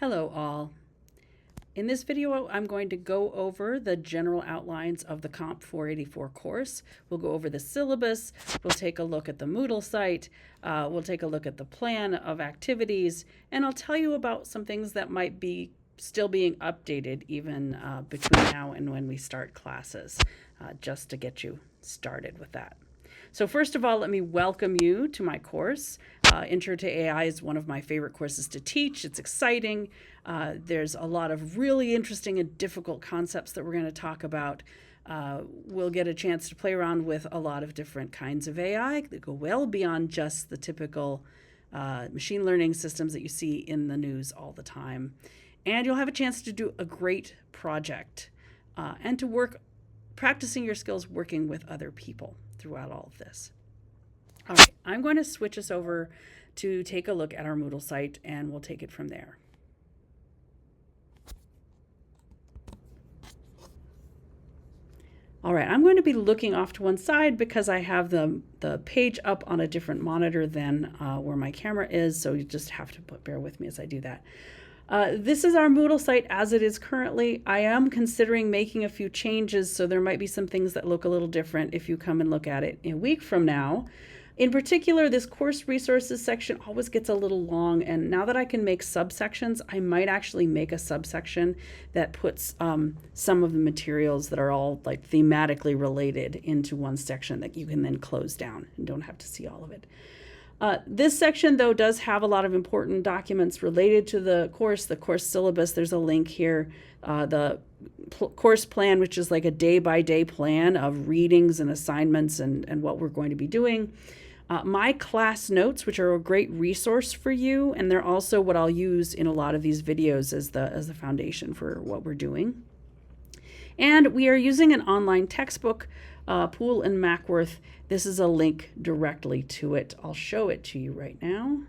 Hello all. In this video, I'm going to go over the general outlines of the Comp 484 course. We'll go over the syllabus, we'll take a look at the Moodle site, we'll take a look at the plan of activities, and I'll tell you about some things that might be still being updated even between now and when we start classes, just to get you started with that. So first of all, let me welcome you to my course. Intro to AI is one of my favorite courses to teach. It's exciting. There's a lot of really interesting and difficult concepts that we're going to talk about. We'll get a chance to play around with a lot of different kinds of AI that go well beyond just the typical machine learning systems that you see in the news all the time. And you'll have a chance to do a great project and to work practicing your skills working with other people throughout all of this. All right, I'm going to switch us over to take a look at our Moodle site, and we'll take it from there. All right, I'm going to be looking off to one side because I have the page up on a different monitor than where my camera is, so you just have to bear with me as I do that. This is our Moodle site as it is currently. I am considering making a few changes, so there might be some things that look a little different if you come and look at it a week from now. In particular, this course resources section always gets a little long, and now that I can make subsections, I might actually make a subsection that puts some of the materials that are all like thematically related into one section that you can then close down and don't have to see all of it. This section, though, does have a lot of important documents related to the course syllabus. There's a link here. The course plan, which is like a day-by-day plan of readings and assignments and what we're going to be doing. My class notes, which are a great resource for you, and they're also what I'll use in a lot of these videos as the foundation for what we're doing. And we are using an online textbook, Poole and Mackworth. This is a link directly to it. I'll show it to you right now.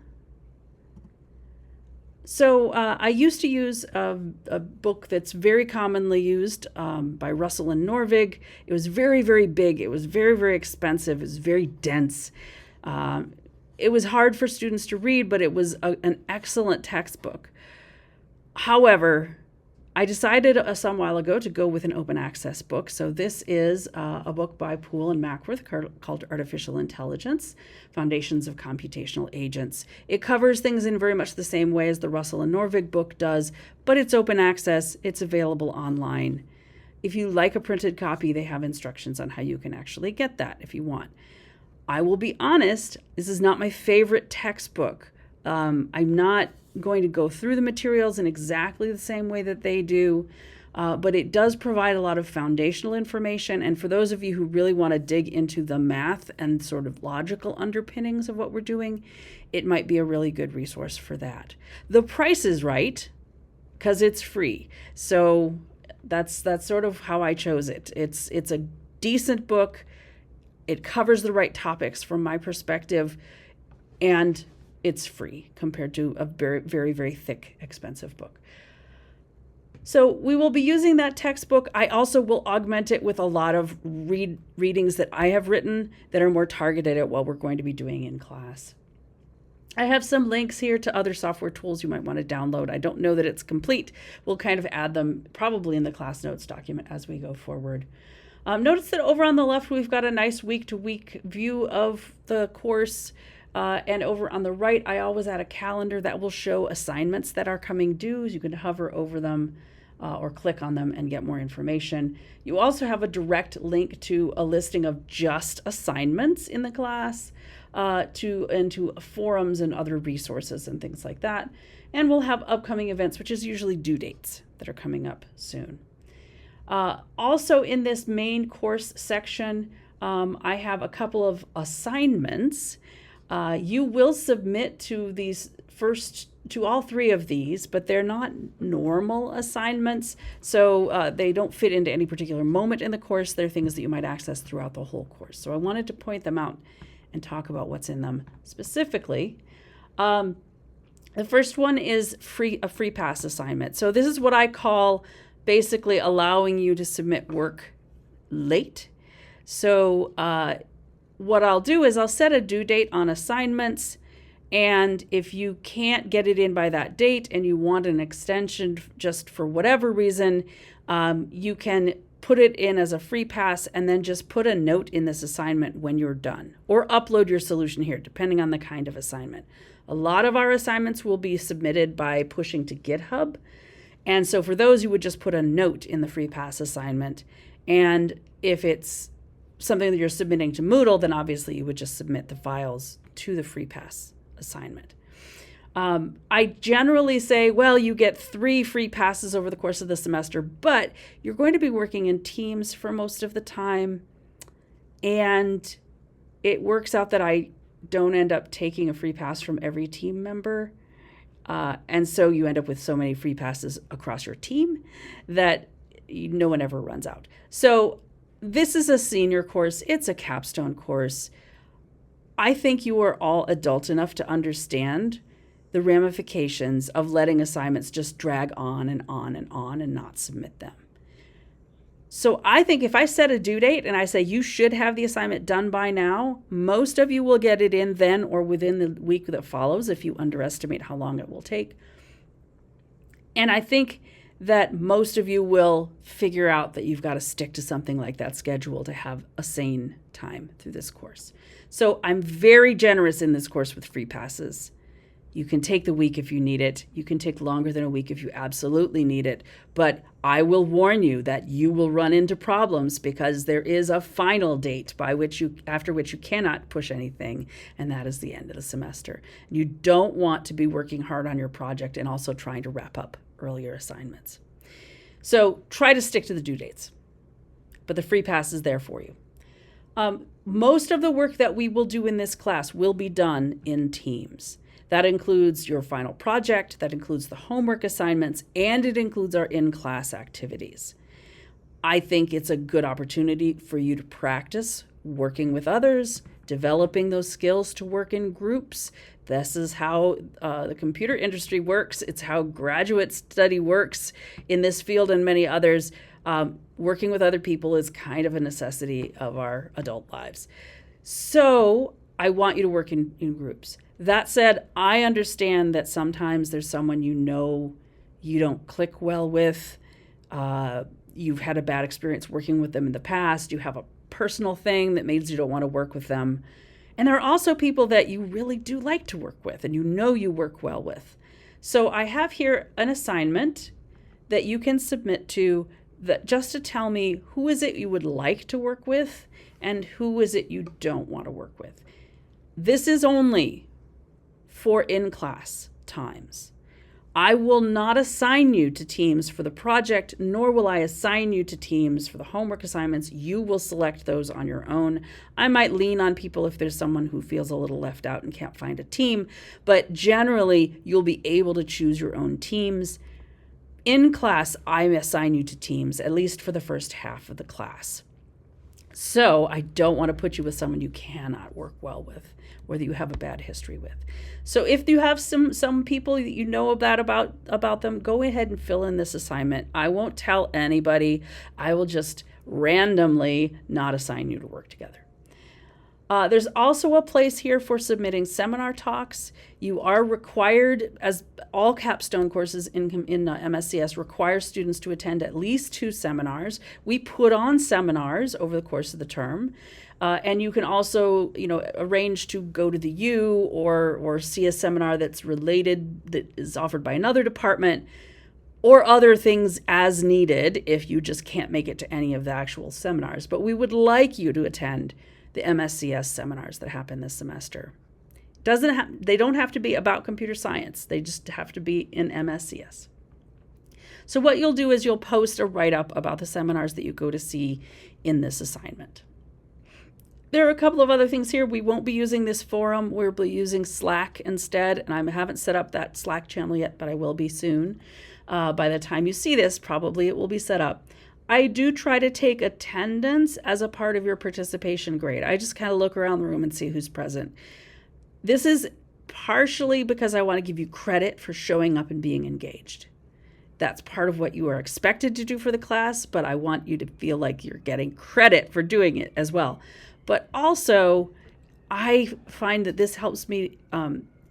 So I used to use a book that's very commonly used by Russell and Norvig. It was very, very big. It was very, very expensive. It was very dense. It was hard for students to read, but it was an excellent textbook. However, I decided some while ago to go with an open access book. So this is a book by Poole and Mackworth called Artificial Intelligence, Foundations of Computational Agents. It covers things in very much the same way as the Russell and Norvig book does, but it's open access. It's available online. If you like a printed copy, they have instructions on how you can actually get that if you want. I will be honest, this is not my favorite textbook. I'm not going to go through the materials in exactly the same way that they do, but it does provide a lot of foundational information. And for those of you who really want to dig into the math and sort of logical underpinnings of what we're doing, it might be a really good resource for that. The price is right because it's free. So that's sort of how I chose it. It's a decent book. It covers the right topics from my perspective, and it's free compared to a very, very, very thick, expensive book. So we will be using that textbook. I also will augment it with a lot of readings that I have written that are more targeted at what we're going to be doing in class. I have some links here to other software tools you might want to download. I don't know that it's complete. We'll kind of add them probably in the class notes document as we go forward. Notice that over on the left, we've got a nice week-to-week view of the course. And over on the right, I always add a calendar that will show assignments that are coming due. You can hover over them or click on them and get more information. You also have a direct link to a listing of just assignments in the class, to forums and other resources and things like that. And we'll have upcoming events, which is usually due dates that are coming up soon. Also in this main course section, I have a couple of assignments. You will submit to all three of these, but they're not normal assignments, so they don't fit into any particular moment in the course. They're things that you might access throughout the whole course. So I wanted to point them out and talk about what's in them specifically. The first one is a free pass assignment. So this is what I call basically allowing you to submit work late. So what I'll do is I'll set a due date on assignments, And if you can't get it in by that date and you want an extension just for whatever reason, you can put it in as a free pass and then just put a note in this assignment when you're done, or upload your solution here, depending on the kind of assignment. A lot of our assignments will be submitted by pushing to GitHub. And so for those, you would just put a note in the free pass assignment. And if it's something that you're submitting to Moodle, then obviously you would just submit the files to the free pass assignment. I generally say, well, you get 3 free passes over the course of the semester, but you're going to be working in teams for most of the time. And it works out that I don't end up taking a free pass from every team member. And so you end up with so many free passes across your team that no one ever runs out. So this is a senior course. It's a capstone course. I think you are all adult enough to understand the ramifications of letting assignments just drag on and on and on and not submit them. So I think if I set a due date and I say you should have the assignment done by now, most of you will get it in then or within the week that follows if you underestimate how long it will take. And I think that most of you will figure out that you've got to stick to something like that schedule to have a sane time through this course. So I'm very generous in this course with free passes. You can take the week if you need it. You can take longer than a week if you absolutely need it. But I will warn you that you will run into problems because there is a final date after which you cannot push anything, and that is the end of the semester. You don't want to be working hard on your project and also trying to wrap up earlier assignments. So try to stick to the due dates, but the free pass is there for you. Most of the work that we will do in this class will be done in teams. That includes your final project, that includes the homework assignments, and it includes our in-class activities. I think it's a good opportunity for you to practice working with others, developing those skills to work in groups. This is how the computer industry works. It's how graduate study works in this field and many others. Working with other people is kind of a necessity of our adult lives. So I want you to work in groups. That said, I understand that sometimes there's someone you know you don't click well with. You've had a bad experience working with them in the past. You have a personal thing that means you don't want to work with them. And there are also people that you really do like to work with and you know you work well with. So I have here an assignment that you can submit to just to tell me who is it you would like to work with and who is it you don't want to work with. This is only for in-class times. I will not assign you to teams for the project, nor will I assign you to teams for the homework assignments. You will select those on your own. I might lean on people if there's someone who feels a little left out and can't find a team, but generally you'll be able to choose your own teams. In class, I assign you to teams, at least for the first half of the class. So I don't want to put you with someone you cannot work well with, or that you have a bad history with. So if you have some people that you know about them, go ahead and fill in this assignment. I won't tell anybody. I will just randomly not assign you to work together. There's also a place here for submitting seminar talks. You are required, as all capstone courses in MSCS require students to attend at least 2 seminars. We put on seminars over the course of the term. And you can also, arrange to go to the U or see a seminar that's related, that is offered by another department, or other things as needed if you just can't make it to any of the actual seminars. But we would like you to attend the MSCS seminars that happen this semester. They don't have to be about computer science. They just have to be in MSCS. So what you'll do is you'll post a write-up about the seminars that you go to see in this assignment. There are a couple of other things here. We won't be using this forum. We'll be using Slack instead, and I haven't set up that Slack channel yet, but I will be soon. By the time you see this, probably it will be set up. I do try to take attendance as a part of your participation grade. I just kind of look around the room and see who's present. This is partially because I want to give you credit for showing up and being engaged. That's part of what you are expected to do for the class, but I want you to feel like you're getting credit for doing it as well. But also, I find that this helps me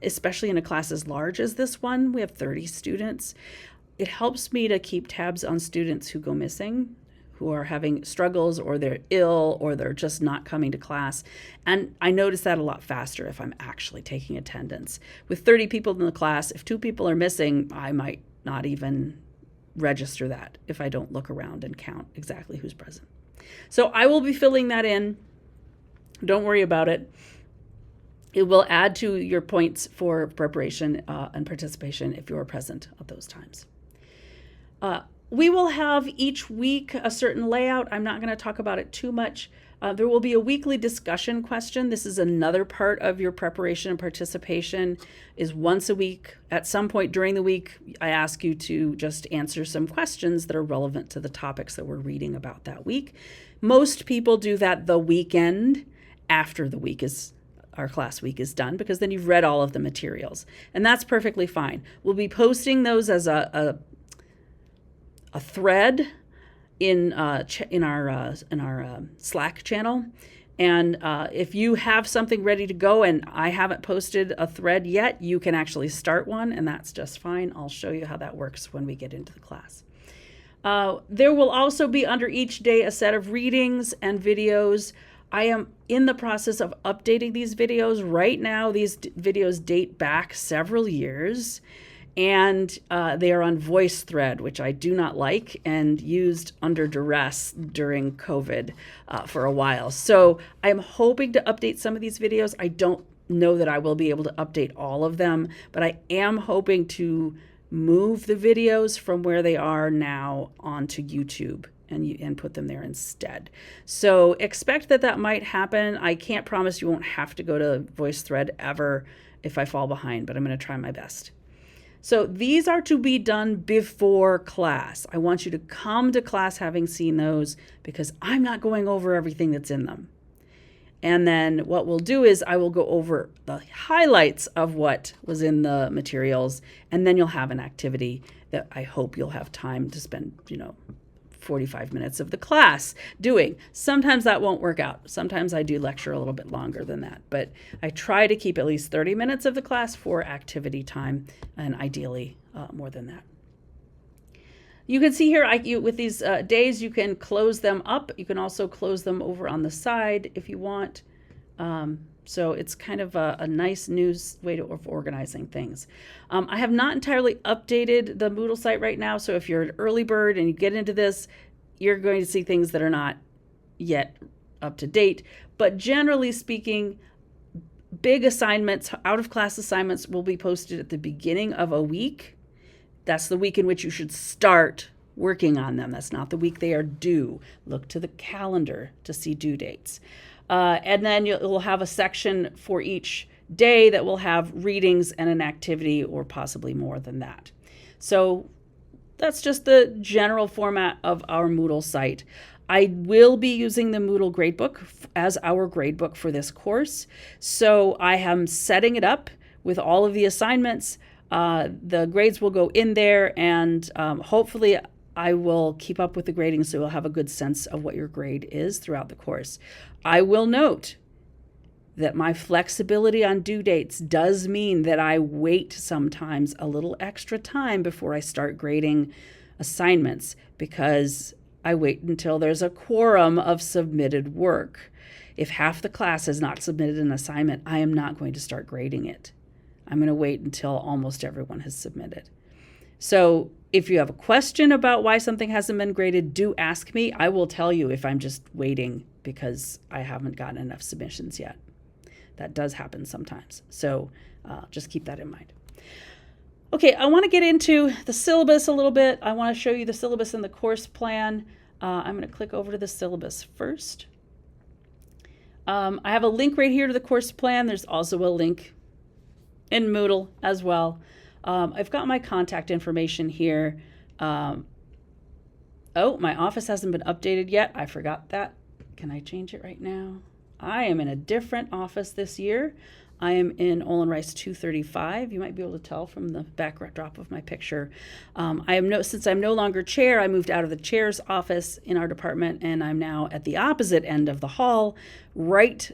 especially in a class as large as this one. We have 30 students. It helps me to keep tabs on students who go missing, who are having struggles, or they're ill, or they're just not coming to class. And I notice that a lot faster if I'm actually taking attendance. With 30 people in the class, if 2 people are missing, I might not even register that if I don't look around and count exactly who's present. So I will be filling that in. Don't worry about it. It will add to your points for preparation and participation if you're present at those times. We will have each week a certain layout. I'm not going to talk about it too much. There will be a weekly discussion question. This is another part of your preparation and participation, is once a week. At some point during the week, I ask you to just answer some questions that are relevant to the topics that we're reading about that week. Most people do that the weekend after our class week is done, because then you've read all of the materials, and that's perfectly fine. We'll be posting those as a thread in our Slack channel. And if you have something ready to go and I haven't posted a thread yet, you can actually start one, and that's just fine. I'll show you how that works when we get into the class. There will also be under each day a set of readings and videos. I am in the process of updating these videos. Right now, these videos date back several years, and they are on VoiceThread, which I do not like and used under duress during COVID for a while. So I'm hoping to update some of these videos. I don't know that I will be able to update all of them, but I am hoping to move the videos from where they are now onto YouTube and put them there instead. So expect that might happen. I can't promise you won't have to go to VoiceThread ever if I fall behind, but I'm going to try my best. So these are to be done before class. I want you to come to class having seen those, because I'm not going over everything that's in them. And then what we'll do is I will go over the highlights of what was in the materials, and then you'll have an activity that I hope you'll have time to spend, 45 minutes of the class doing. Sometimes that won't work out. Sometimes I do lecture a little bit longer than that, but I try to keep at least 30 minutes of the class for activity time, and ideally more than that. You can see here with these days, you can close them up. You can also close them over on the side if you want. So it's kind of a nice new way of organizing things. I have not entirely updated the Moodle site right now, so if you're an early bird and you get into this, you're going to see things that are not yet up to date. But generally speaking, big assignments, out-of-class assignments, will be posted at the beginning of a week. That's the week in which you should start working on them. That's not the week they are due. Look to the calendar to see due dates. And then you'll have a section for each day that will have readings and an activity, or possibly more than that. So that's just the general format of our Moodle site. I will be using the Moodle gradebook as our gradebook for this course. So I am setting it up with all of the assignments. The grades will go in there, and hopefully I will keep up with the grading so you'll have a good sense of what your grade is throughout the course. I will note that my flexibility on due dates does mean that I wait sometimes a little extra time before I start grading assignments, because I wait until there's a quorum of submitted work. If half the class has not submitted an assignment, I am not going to start grading it. I'm going to wait until almost everyone has submitted. So if you have a question about why something hasn't been graded, do ask me. I will tell you if I'm just waiting because I haven't gotten enough submissions yet. That does happen sometimes. So just keep that in mind. Okay, I want to get into the syllabus a little bit. I want to show you the syllabus and the course plan. I'm going to click over to the syllabus first. I have a link right here to the course plan. There's also a link in Moodle as well. I've got my contact information here. Oh, my office hasn't been updated yet. I forgot that. Can I change it right now? I am in a different office this year. I am in Olin Rice 235. You might be able to tell from the backdrop of my picture. Since I'm no longer chair, I moved out of the chair's office in our department, and I'm now at the opposite end of the hall, right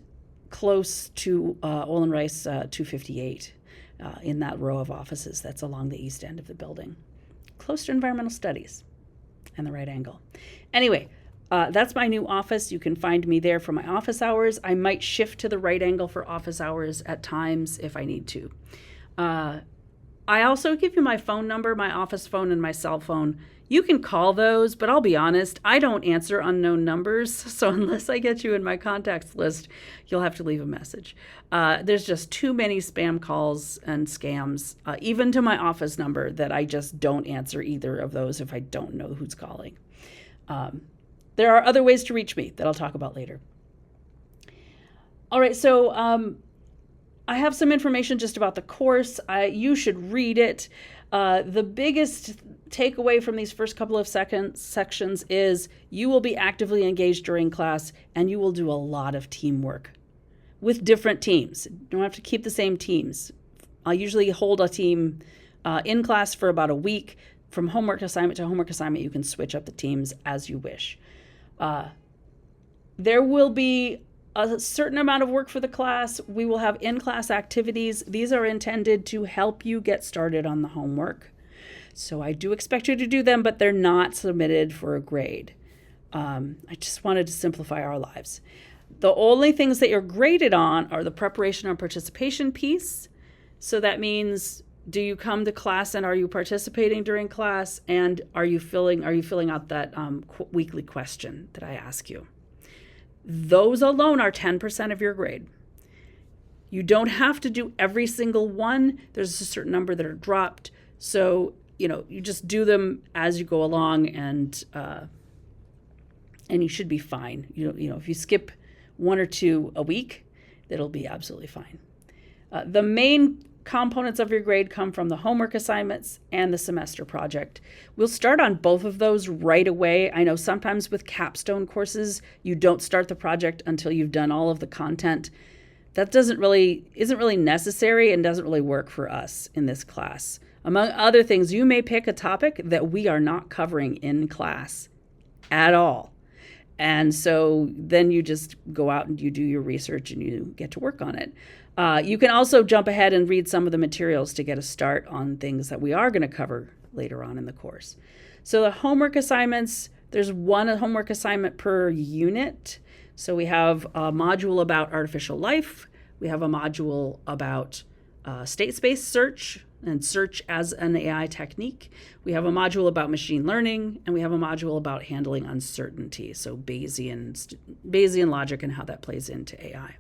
close to Olin Rice 258 in that row of offices that's along the east end of the building, close to environmental studies and the right angle. Anyway, that's my new office. You can find me there for my office hours. I might shift to the right angle for office hours at times if I need to. I also give you my phone number, my office phone and my cell phone. You can call those, but I'll be honest, I don't answer unknown numbers. So unless I get you in my contacts list, you'll have to leave a message. There's just too many spam calls and scams, even to my office number, that I just don't answer either of those if I don't know who's calling. There are other ways to reach me that I'll talk about later. All right, so I have some information just about the course. You should read it. The biggest takeaway from these first couple of sections is you will be actively engaged during class, and you will do a lot of teamwork with different teams. You don't have to keep the same teams. I'll usually hold a team in class for about a week. From homework assignment to homework assignment, you can switch up the teams as you wish. There will be a certain amount of work for the class. We will have in-class activities. These are intended to help you get started on the homework. So I do expect you to do them, but they're not submitted for a grade. I just wanted to simplify our lives. The only things that you're graded on are the preparation and participation piece. So that means, do you come to class and are you participating during class? And are you filling out that weekly question that I ask you? Those alone are 10% of your grade. You don't have to do every single one. There's a certain number that are dropped. So, you just do them as you go along, and you should be fine. If you skip one or two a week, that'll be absolutely fine. The main components of your grade come from the homework assignments and the semester project. We'll start on both of those right away. I know sometimes with capstone courses, you don't start the project until you've done all of the content. That isn't really necessary and doesn't really work for us in this class. Among other things, you may pick a topic that we are not covering in class at all. And so then you just go out and you do your research and you get to work on it. You can also jump ahead and read some of the materials to get a start on things that we are going to cover later on in the course. So the homework assignments, there's one homework assignment per unit. So we have a module about artificial life. We have a module about state space search and search as an AI technique. We have a module about machine learning, and we have a module about handling uncertainty. So Bayesian logic and how that plays into AI.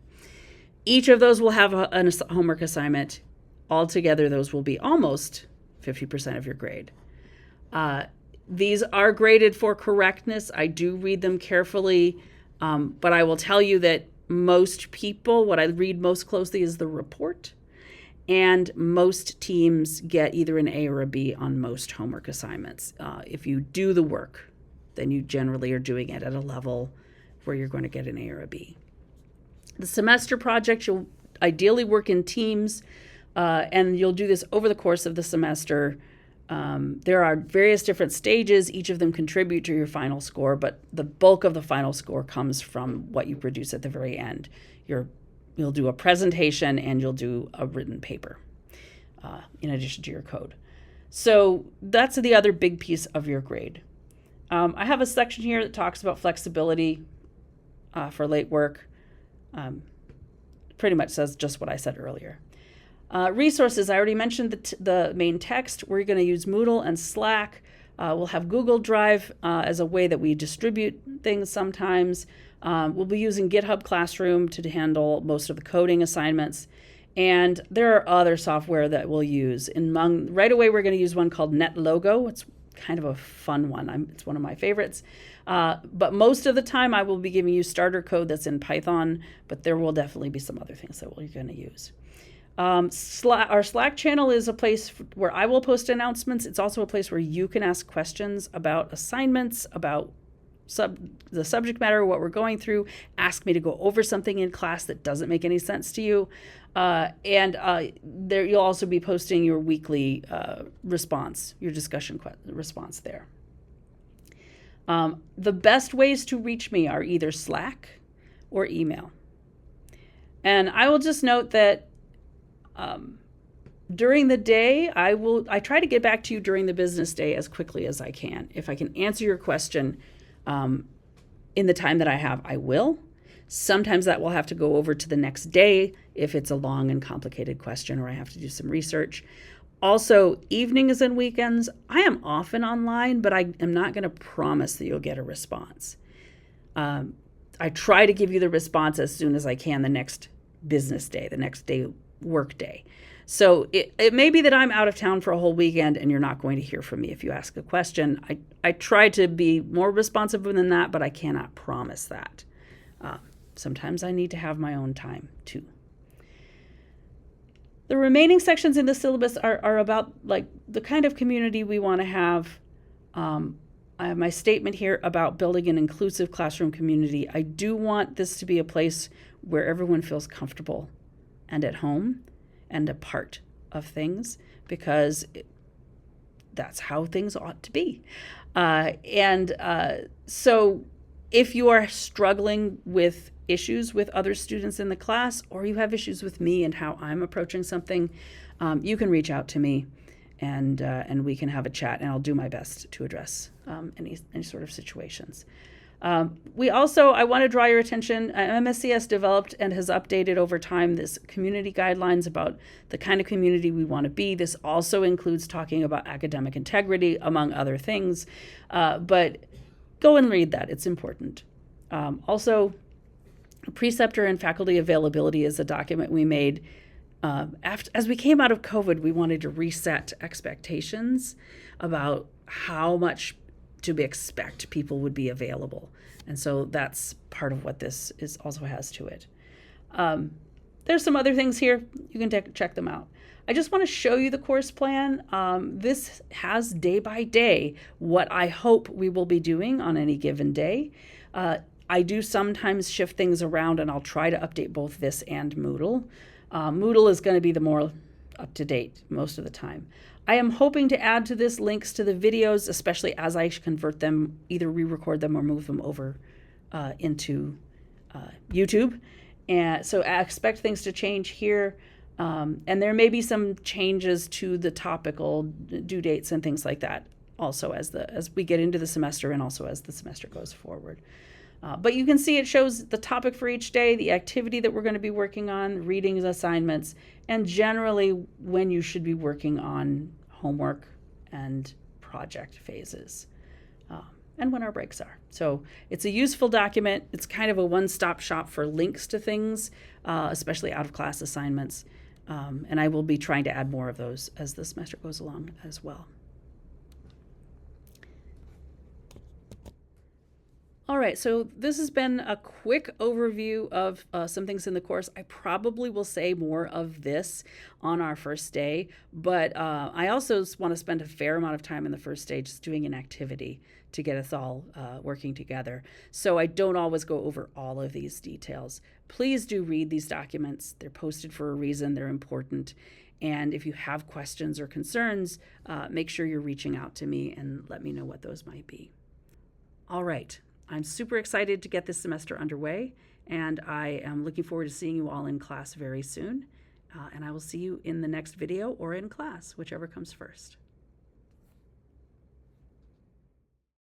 Each of those will have a homework assignment. Altogether, those will be almost 50% of your grade. These are graded for correctness. I do read them carefully, but I will tell you that most people, what I read most closely is the report, and most teams get either an A or a B on most homework assignments. If you do the work, then you generally are doing it at a level where you're going to get an A or a B. The semester project, you'll ideally work in teams, and you'll do this over the course of the semester. There are various different stages. Each of them contribute to your final score, but the bulk of the final score comes from what you produce at the very end. You'll do a presentation and you'll do a written paper in addition to your code. So that's the other big piece of your grade. I have a section here that talks about flexibility for late work. Pretty much says just what I said earlier. Resources, I already mentioned the main text. We're going to use Moodle and Slack. We'll have Google Drive as a way that we distribute things sometimes. We'll be using GitHub Classroom to handle most of the coding assignments. And there are other software that we'll use. Right away, we're going to use one called NetLogo. It's kind of a fun one. It's one of my favorites. But most of the time, I will be giving you starter code that's in Python, but there will definitely be some other things that we're going to use. Our Slack channel is a place where I will post announcements. It's also a place where you can ask questions about assignments, about the subject matter, what we're going through. Ask me to go over something in class that doesn't make any sense to you. There you'll also be posting your weekly response, your discussion response there. The best ways to reach me are either Slack or email. And I will just note that during the day, I try to get back to you during the business day as quickly as I can. If I can answer your question in the time that I have, I will. Sometimes that will have to go over to the next day if it's a long and complicated question or I have to do some research. Also, evenings and weekends, I am often online, but I am not going to promise that you'll get a response. I try to give you the response as soon as I can the next business day, the next day, work day. So it may be that I'm out of town for a whole weekend and you're not going to hear from me if you ask a question. I try to be more responsive than that, but I cannot promise that. Sometimes I need to have my own time too. The remaining sections in the syllabus are about like the kind of community we want to have. I have my statement here about building an inclusive classroom community. I do want this to be a place where everyone feels comfortable and at home and a part of things, because that's how things ought to be. So if you are struggling with issues with other students in the class, or you have issues with me and how I'm approaching something, you can reach out to me and we can have a chat, and I'll do my best to address any sort of situations. I want to draw your attention, MSC has developed and has updated over time this community guidelines about the kind of community we want to be. This also includes talking about academic integrity, among other things, but go and read that, it's important. Also, preceptor and faculty availability is a document we made. As we came out of COVID, we wanted to reset expectations about how much to expect people would be available. And so that's part of what this also has to it. There's some other things here. You can check them out. I just want to show you the course plan. This has day by day what I hope we will be doing on any given day. I do sometimes shift things around, and I'll try to update both this and Moodle. Moodle is going to be the more up-to-date most of the time. I am hoping to add to this links to the videos, especially as I convert them, either re-record them or move them over into YouTube. And so I expect things to change here. And there may be some changes to the topical due dates and things like that also as we get into the semester and also as the semester goes forward. But you can see it shows the topic for each day, the activity that we're going to be working on, readings, assignments, and generally when you should be working on homework and project phases, and when our breaks are. So it's a useful document. It's kind of a one-stop shop for links to things, especially out-of-class assignments. And I will be trying to add more of those as the semester goes along as well. All right, so this has been a quick overview of some things in the course. I probably will say more of this on our first day, but I also want to spend a fair amount of time in the first day just doing an activity to get us all working together. So I don't always go over all of these details. Please do read these documents. They're posted for a reason. They're important. And if you have questions or concerns, make sure you're reaching out to me and let me know what those might be. All right. I'm super excited to get this semester underway, and I am looking forward to seeing you all in class very soon. And I will see you in the next video or in class, whichever comes first.